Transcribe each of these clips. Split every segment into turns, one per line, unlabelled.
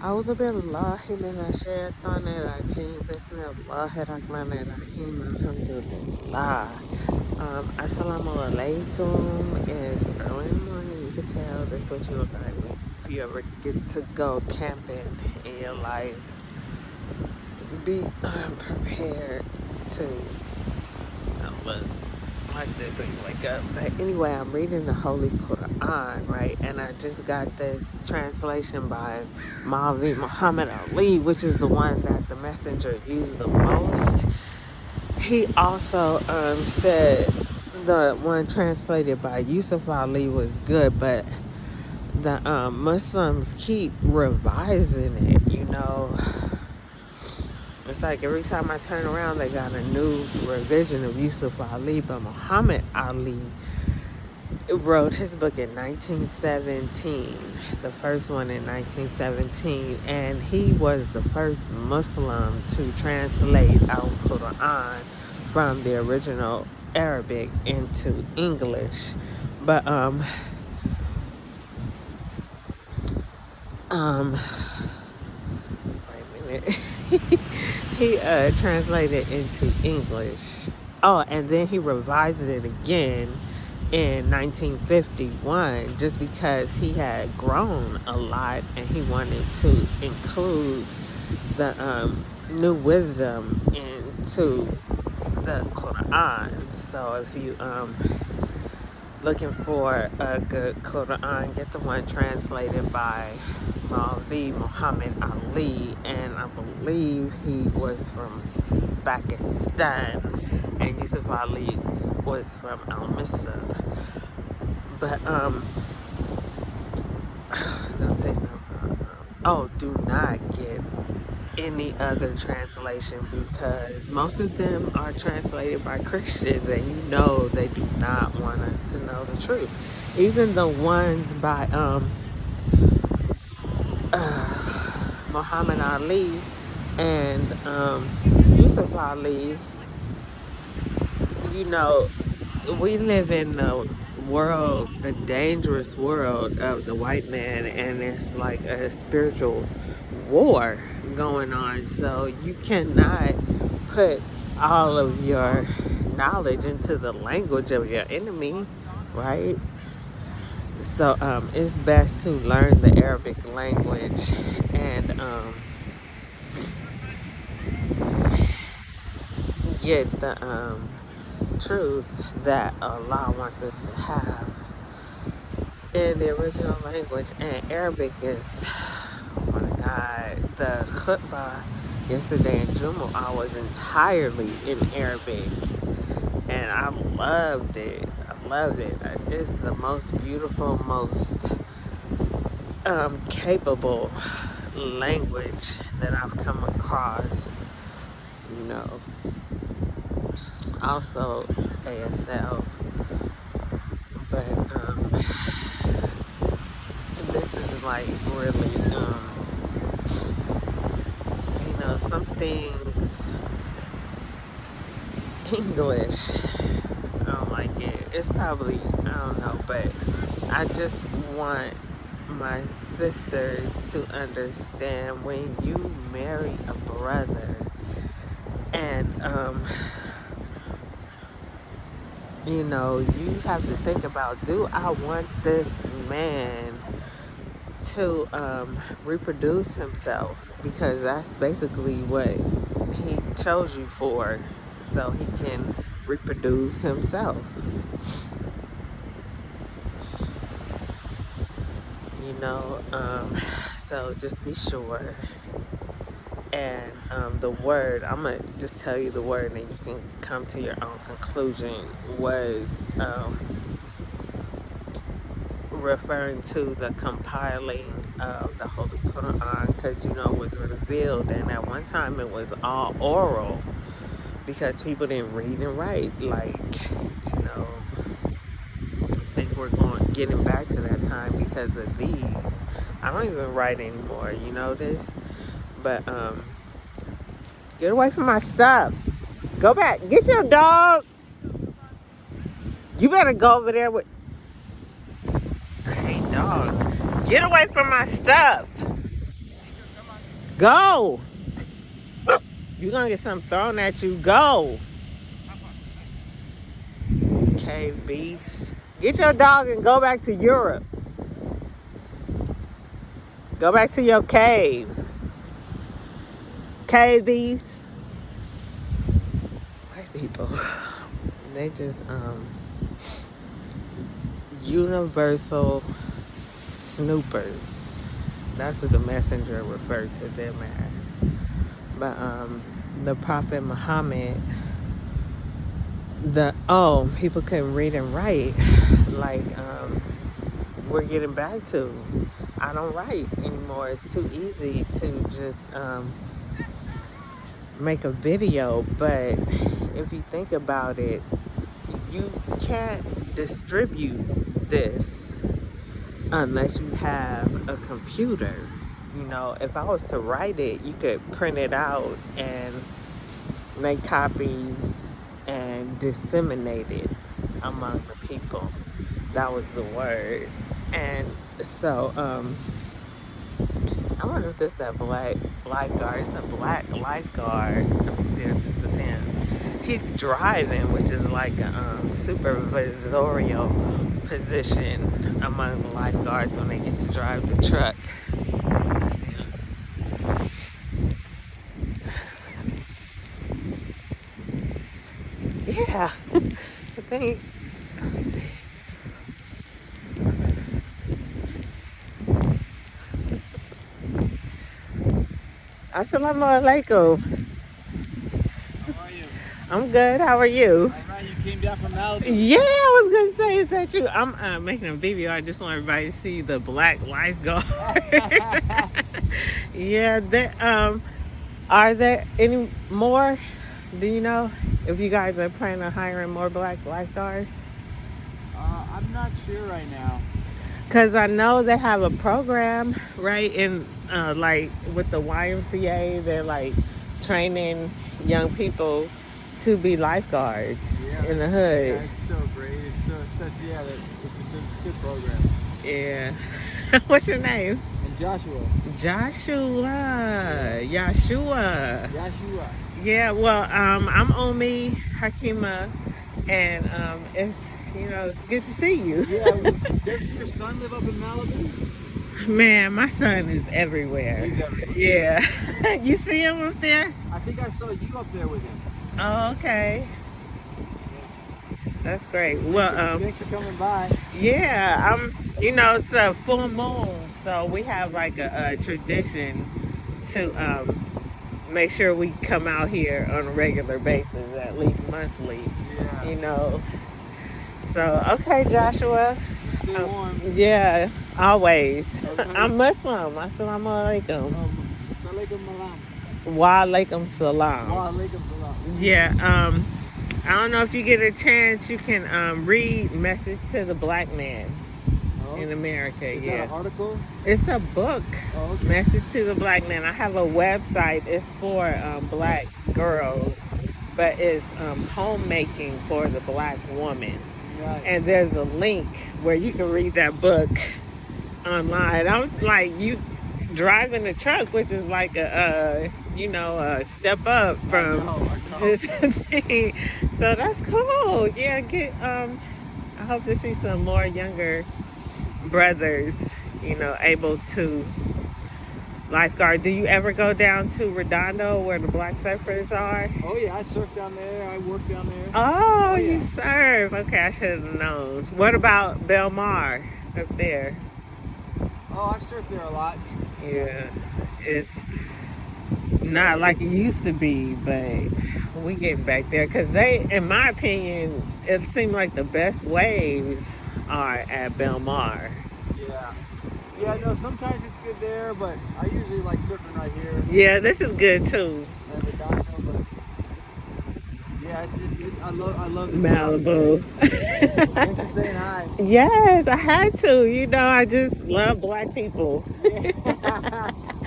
أعوذ بالله من الشيطان الرجيم بسم الله الرحمن الرحيم الحمد لله. Assalamu alaikum. It's early in the morning. You can tell that's what you look like if you ever get to go camping in your life. Be prepared to look like this when you wake up. But anyway, I'm reading the Holy Quran, right? And I just got this translation by Maulvi Muhammad Ali, which is the one that the messenger used the most. He also said the one translated by Yusuf Ali was good, but the Muslims keep revising it, you know. It's like every time I turn around, they got a new revision of Yusuf Ali, but Muhammad Ali wrote his book in 1917, the first one in 1917, and he was the first Muslim to translate Al-Quran from the original Arabic into English. But wait a minute. He translated into English. Oh, and then he revised it again in 1951 just because he had grown a lot and he wanted to include the new wisdom into the Quran. So if you looking for a good Quran, get the one translated by Maulvi Muhammad Ali, and I believe he was from Pakistan, and Yusuf Ali was from Al-Misr. But I was gonna say something. Do not get any other translation because most of them are translated by Christians, and you know they do not want us to know the truth. Even the ones by Muhammad Ali and Yusuf Ali, you know, we live in a world, a dangerous world of the white man, and it's like a spiritual war going on. So you cannot put all of your knowledge into the language of your enemy, right? So it's best to learn the Arabic language and get the truth that Allah wants us to have in the original language. And Arabic is, oh my God, the khutbah yesterday in Jumu'ah was entirely in Arabic, and I loved it. I loved it. It's the most beautiful, most capable language that I've come across, you know. Also ASL, but this is like really you know, some things English I don't like it. It's probably, I don't know, but I just want my sisters to understand when you marry a brother and you know, you have to think about, do I want this man to reproduce himself? Because that's basically what he chose you for, so he can reproduce himself. You know, so just be sure. And the word, I'm going to just tell you the word and you can come to your own conclusion, was referring to the compiling of the Holy Quran, because, you know, it was revealed, and at one time it was all oral because people didn't read and write. Like, you know, I think we're getting back to that time because of these. I don't even write anymore, you know this? But get away from my stuff. Go back. Get your dog. You better go over there with... I hate dogs. Get away from my stuff. Go. You're gonna get something thrown at you. Go. Cave beast. Get your dog and go back to Europe. Go back to your cave. Cave beast. White people. They just universal snoopers. That's what the messenger referred to them as. But the Prophet Muhammad, people couldn't read and write. Like we're getting back to. I don't write anymore. It's too easy to just make a video. But if you think about it, you can't distribute this unless you have a computer. You know, if I was to write it, you could print it out and make copies and disseminate it among the people. That was the word. And so, I wonder if this is a black lifeguard. It's a black lifeguard. Let me see if this is him. He's driving, which is like a supervisorial position among the lifeguards when they get to drive the truck. Yeah, I think. Let me see. Assalamu alaikum.
How are you?
I'm good. How are you?
All right, you came down from Malibu.
Yeah, I was gonna say, is that you? I'm making a video. I just want everybody to see the black lifeguard. Yeah, are there any more? Do you know if you guys are planning on hiring more black lifeguards?
I'm not sure right now.
Cause I know they have a program, right? In like with the YMCA, they're like training young people to be lifeguards in the hood.
Yeah, it's so great. It's a good program.
Yeah. What's your name?
And Joshua.
Yashua. Yeah. Well, I'm Omi Hakima, and it's good to see you.
Yeah. Doesn't your son live up in Malibu?
Man, my son is everywhere.
He's everywhere.
Yeah. You see him up there?
I think I saw you up there with him.
Oh, okay. That's great. Well,
thanks for coming by.
yeah, it's a full moon, so we have like a tradition to make sure we come out here on a regular basis, at least monthly.
Yeah.
So, okay, Joshua.
Stay warm.
Yeah, always.
Okay.
I'm Muslim. Assalamu alaikum.
Assalamualaikum malam.
Wa alaikum salam.
Wa alaikum salam.
Yeah, I don't know if you get a chance, you can read Message to the Black Man in America.
Is that an article?
It's a book.
Oh, okay.
Message to the Black Man. I have a website. It's for black girls, but it's homemaking for the black woman.
Right.
And there's a link where you can read that book online. I was like, you driving the truck, which is like a step up from just so that's cool. Yeah, I hope to see some more younger brothers, able to lifeguard. Do you ever go down to Redondo where the black surfers are?
Oh yeah, I surf down there. I work down there.
Oh,
yeah.
You surf. Okay, I should have known. What about Belmar up there?
Oh, I've surfed there a lot.
Yeah, it's not like it used to be, but we getting back there because in my opinion, it seemed like the best waves are at Belmar.
Yeah, no, sometimes it's good there, but I usually like surfing right here.
Yeah, this is good too.
And Redondo, but yeah, I love this
Malibu.
Thanks for saying hi.
Yes, I had to. I just love black people.
Yeah.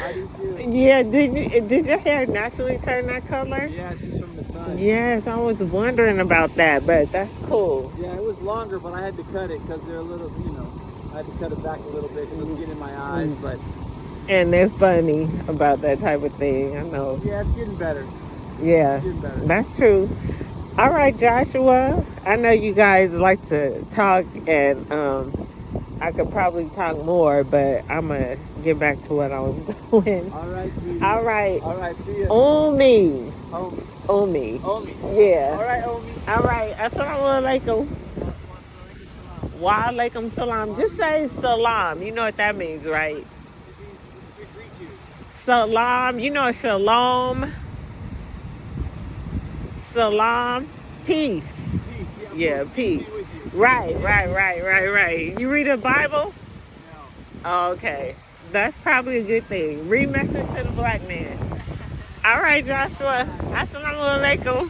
I do too.
Yeah, did your hair naturally turn that color?
Yeah, it's just from the sun.
Yes, I was wondering about that, but that's cool.
Yeah, it was longer, but I had to cut it because they're a little, I had to cut it back a little bit because it was getting in my eyes, but
And they're funny about that type of thing. I know.
Yeah, it's getting better.
Yeah,
It's getting better.
that's true. All right, Joshua. I know you guys like to talk, and I could probably talk more, but I'm gonna get back to what I was doing.
All right, sweetie.
All right.
All right, see ya.
Umi.
Omi.
Umi.
Omi.
Yeah.
All right, Omi.
All right. Assalamu alaikum. Wa alaikum salam. Just say salam. You know what that means, right?
It means to greet you.
Salam. You know shalom. Salam. Peace.
Peace.
Yeah,
peace.
peace.
Be with you.
Right. You read the Bible?
No.
Okay. That's probably a good thing. Read Message to the Black Man. All right, Joshua. Assalamu alaikum.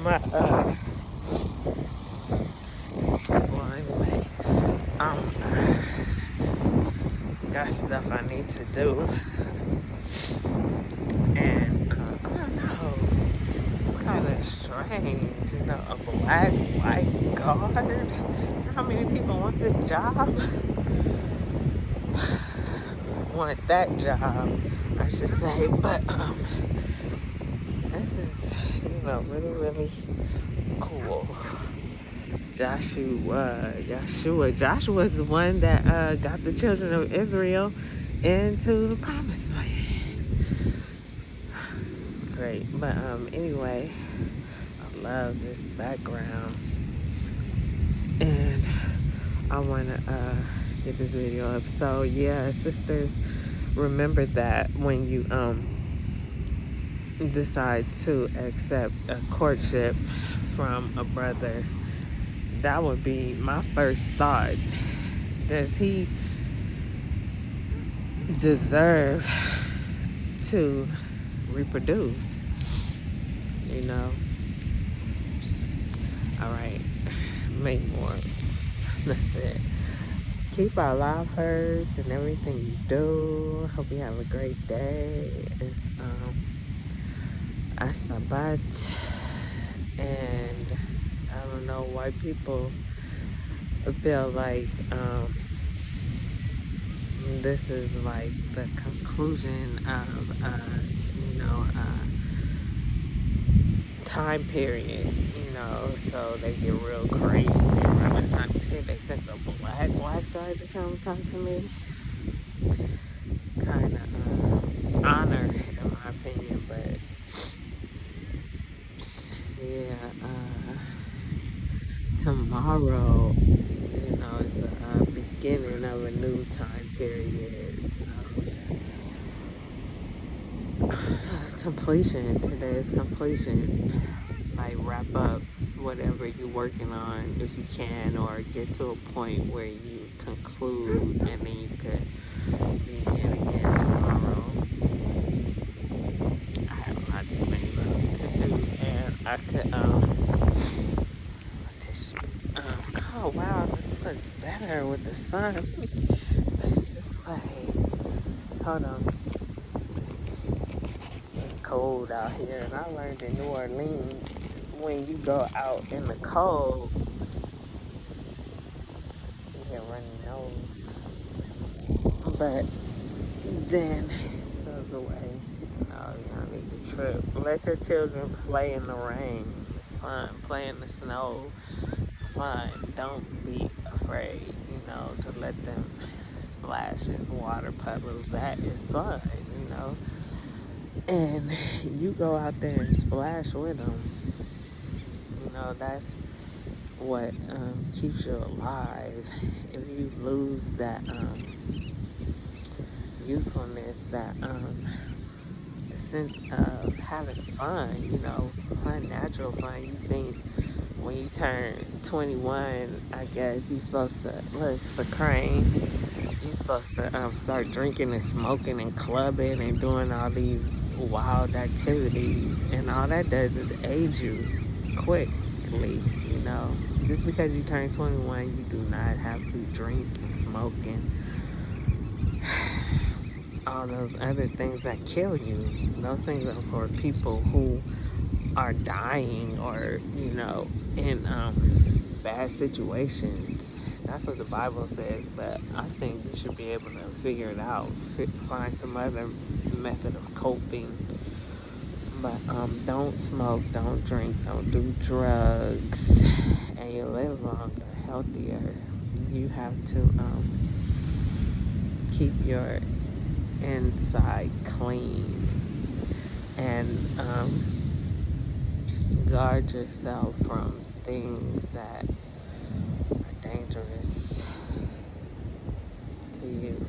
Well, anyway, got stuff I need to do. And, I don't know. It's kind of strange, you know, a black lifeguard. How many people want this job? Want that job, I should say. But this is, you know, really cool. Joshua's the one that got the children of Israel into the promised land. It's great. But anyway, I love this background. And I want to get this video up. So yeah, sisters, remember that when you decide to accept a courtship from a brother, that would be my first thought. Does he deserve to reproduce? You know? All right. Make more. That's it. Keep our life first and everything you do. Hope you have a great day. It's Asabat, and I don't know why people feel like this is like the conclusion of time period, you know, so they get real crazy around the sun. You see, they sent the black guy to come talk to me. Kind of honor, in my opinion, but yeah, tomorrow, you know, is a beginning of a new time period. So it's completion. Today is completion. Like, wrap up whatever you're working on if you can, or get to a point where you conclude, and then you could begin again tomorrow. I have lots of things to do, and I could oh wow, it looks better with the sun. It's this way. Hold on. It's cold out here, and I learned in New Orleans, when you go out in the cold, you get runny nose. But then it goes away. No, you don't need to trip. Let your children play in the rain. It's fun. Play in the snow. It's fun. Don't be afraid, you know, to let them splash in water puddles. That is fun, you know. And you go out there and splash with them. You know, that's what keeps you alive. If you lose that youthfulness, that sense of having fun, you know, natural fun. You think when you turn 21, I guess you're supposed to, look, it's a crane. You're supposed to start drinking and smoking and clubbing and doing all these wild activities, and all that does is age you quickly, you know. Just because you turn 21, you do not have to drink and smoke and all those other things that kill you. Those things are for people who are dying, or, you know, in bad situations. that's what the Bible says, but I think you should be able to figure it out, find some other method of coping. But don't smoke, don't drink, don't do drugs, and you live longer, healthier. You have to keep your inside clean and guard yourself from things that are dangerous to you.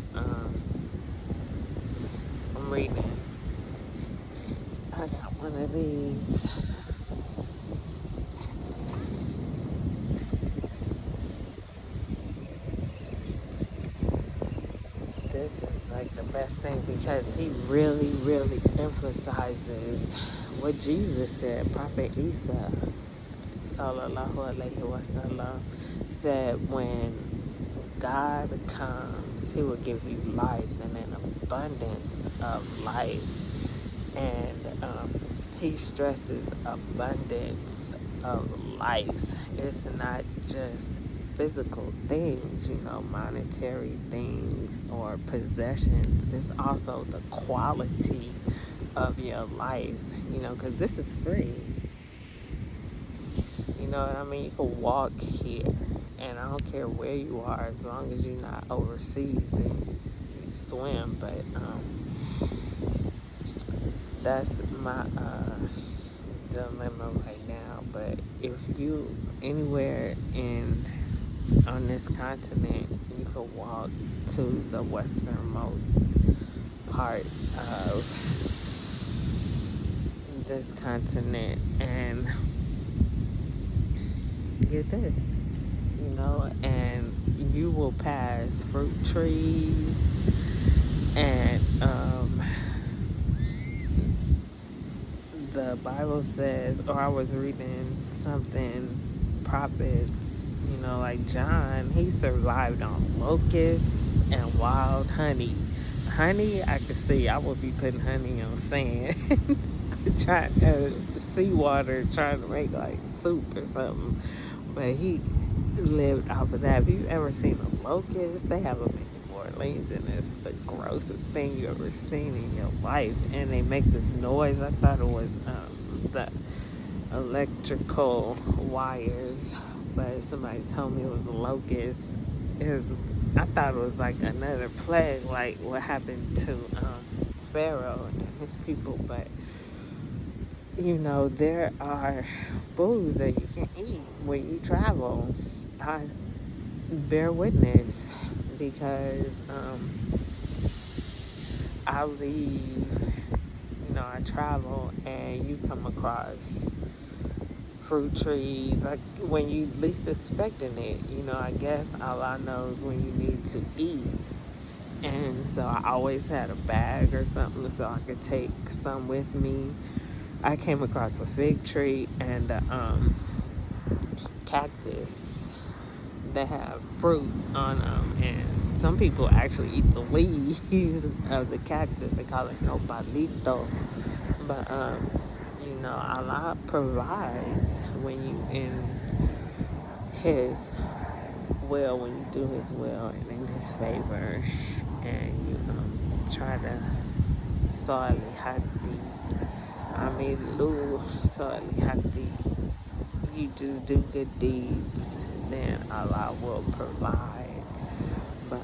I'm reading. I got one of these. This is like the best thing because he really, really emphasizes what Jesus said. Prophet Isa, sallallahu alaihi wasallam, said when God comes, he will give you life and an abundance of life. And he stresses abundance of life. It's not just physical things, monetary things or possessions. It's also the quality of your life, because this is free. You know what I mean? You can walk here, and I don't care where you are, as long as you're not overseas and you swim. But that's my dilemma right now. But if you anywhere on this continent, you can walk to the westernmost part of this continent and get this, and you will pass fruit trees and the Bible says, or I was reading something, prophets, like John, he survived on locusts and wild honey. Honey, I could see, I would be putting honey on sand, trying seawater, trying to make like soup or something. But he lived off of that. Have you ever seen a locust? They have them in New Orleans, and it's the grossest thing you ever seen in your life. And they make this noise. I thought it was the electrical wires, but somebody told me it was a locust. I thought it was like another plague, like what happened to Pharaoh and his people. But there are foods that you can eat when you travel. I bear witness because I leave, I travel and you come across fruit trees, like when you least expecting it. I guess Allah knows when you need to eat. And so I always had a bag or something so I could take some with me. I came across a fig tree and a cactus that have fruit on them, and some people actually eat the leaves of the cactus. They call it nopalito. But Allah provides when you in His will, when you do His will and in His favor, and you try to salihati. You just do good deeds, then Allah will provide. But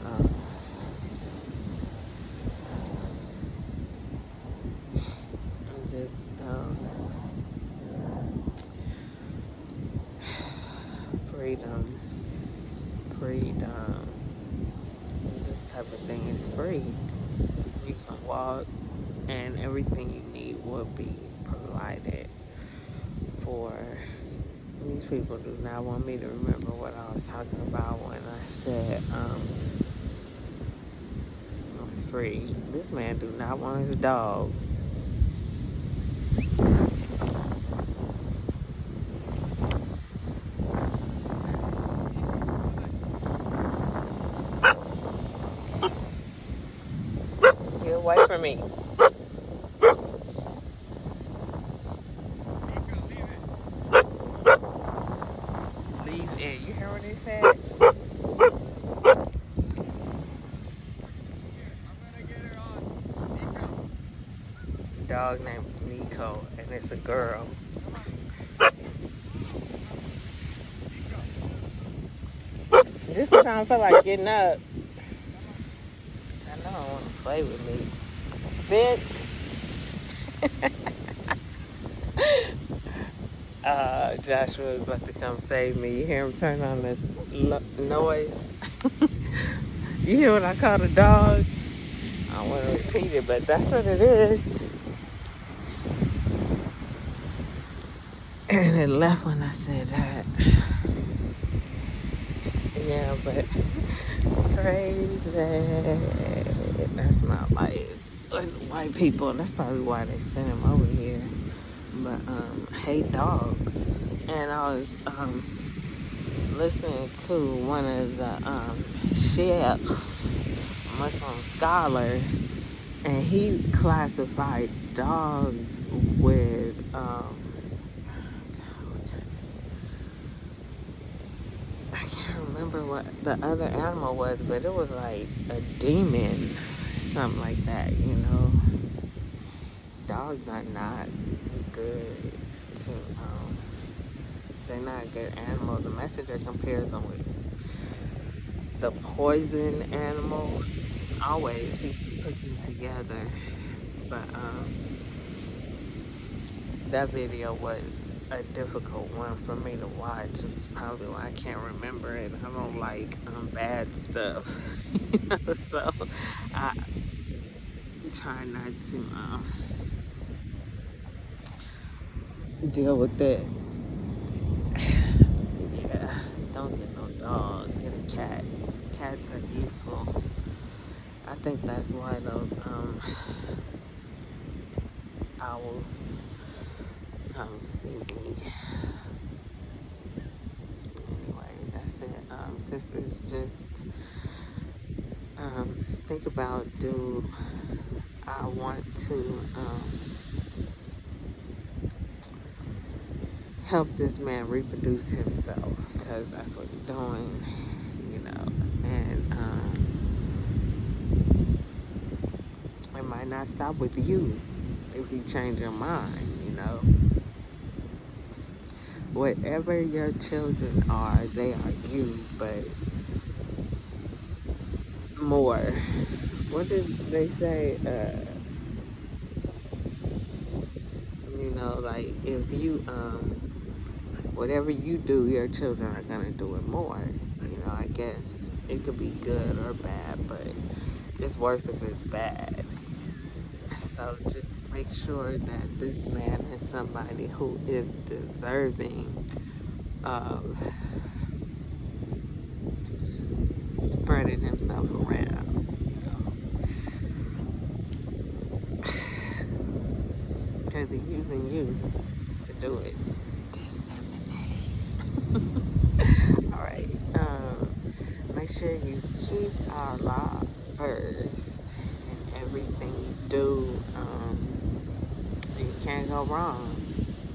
just freedom. This type of thing is free. You can walk, and everything you need will be provided for. These people do not want me to remember what I was talking about when I said it's free. This man do not want his dog. Get away from me. Leave it. You hear what he said? dog named Nico, and it's a girl. Just trying to feel like getting up. I know I want to play with me. Bitch. Joshua about to come save me. You hear him turn on this noise? You hear what I call the dog? I don't want to repeat it, but that's what it is. And it left when I said that. Yeah, but crazy. That's my life. White people, that's probably why they sent him over here. But hate dogs. And I was listening to one of the sheikhs, Muslim scholar, and he classified dogs with I can't remember what the other animal was, but it was like a demon, something like that, you know. Dogs are not good to they're not a good animal. The messenger compares them with the poison animal. Always he puts them together. But that video was a difficult one for me to watch. It's probably why I can't remember it. I don't like bad stuff. You know, so I try not to deal with that. Yeah, don't get no dog, get a cat. Cats are useful. I think that's why those owls come see me. Anyway, that's it. Sisters, just think about, do I want to help this man reproduce himself, because that's what he's doing, you know. And it might not stop with you if you change your mind, you know. Whatever your children are, they are you, but more. What did they say? You know, like, if you whatever you do, your children are gonna do it more. You know, I guess it could be good or bad, but it's worse if it's bad. So just make sure that this man is somebody who is deserving of spreading himself around. Because he's using you to do it. Alright. Make sure you keep Allah first in everything you do. You can't go wrong.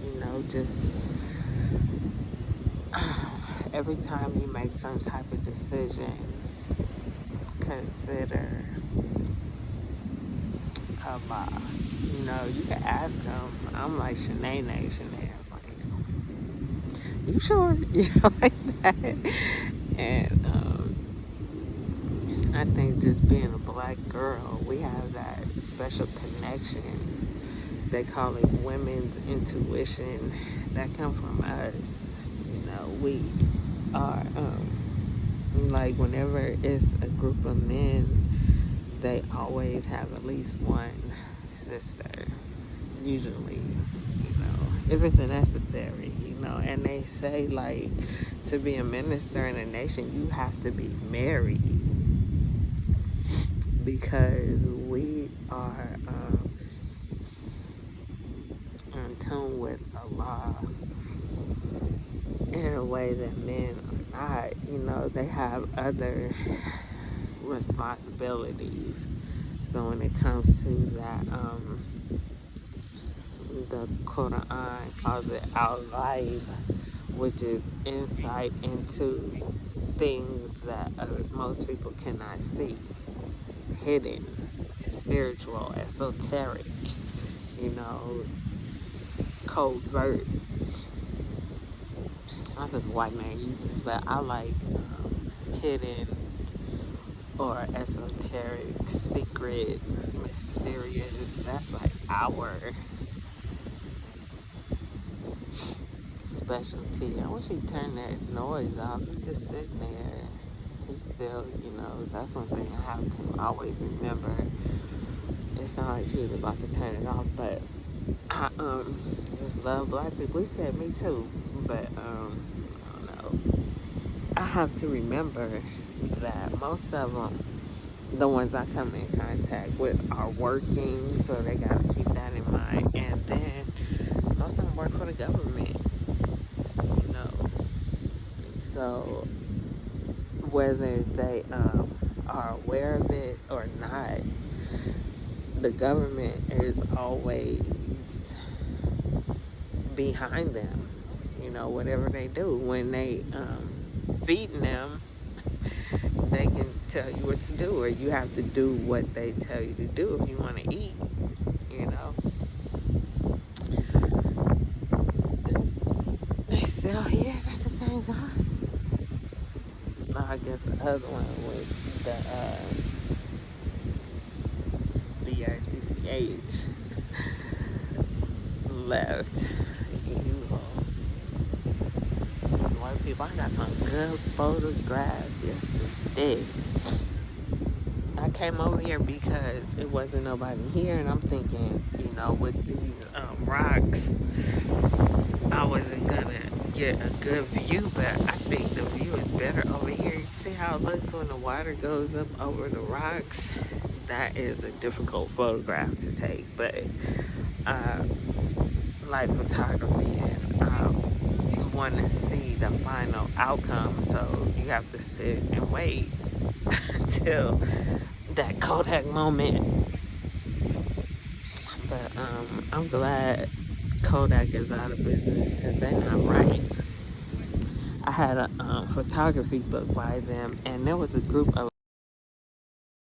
You know, just every time you make some type of decision, consider Allah. You know, you can ask him. I'm like Shanae. Like, you sure? You know, like that. And I think just being a black girl, we have that special connection. They call it women's intuition. That come from us. You know, we are like, whenever it's a group of men, they always have at least one sister. Usually, you know, if it's necessary, you know. And they say, like, to be a minister in a nation, you have to be married, because we are in tune with Allah in a way that men are not. You know, they have other responsibilities. So when it comes to that, the Quran calls it al-ghaib, which is insight into things that most people cannot see, hidden, spiritual, esoteric, you know, covert. That's what the white man uses, but I like hidden or esoteric, secret, mysterious. That's like our specialty. I wish he'd turn that noise off. He's just sitting there. He's still, that's one thing I have to always remember. It sounded like he was about to turn it off, but I just love black people. He said me too, but I don't know. I have to remember that most of them, the ones I come in contact with, are working, so they got to keep that in mind. And then most of them work for the government, you know. So whether they are aware of it or not, the government is always behind them. Whatever they do, when they feeding them, they can tell you what to do, or you have to do what they tell you to do if you want to eat. They still here. That's the same guy. I guess the other one was the BRDCH left. White people, I got some good photographs yesterday. I came over here because it wasn't nobody here, and I'm thinking, with these rocks, I wasn't gonna get a good view, but I think the view is better over here. You see how it looks when the water goes up over the rocks? That is a difficult photograph to take, but like photography, and I want to see the final outcome, so you have to sit and wait until that Kodak moment. But I'm glad Kodak is out of business, because they're not right. I had a photography book by them, and there was a group of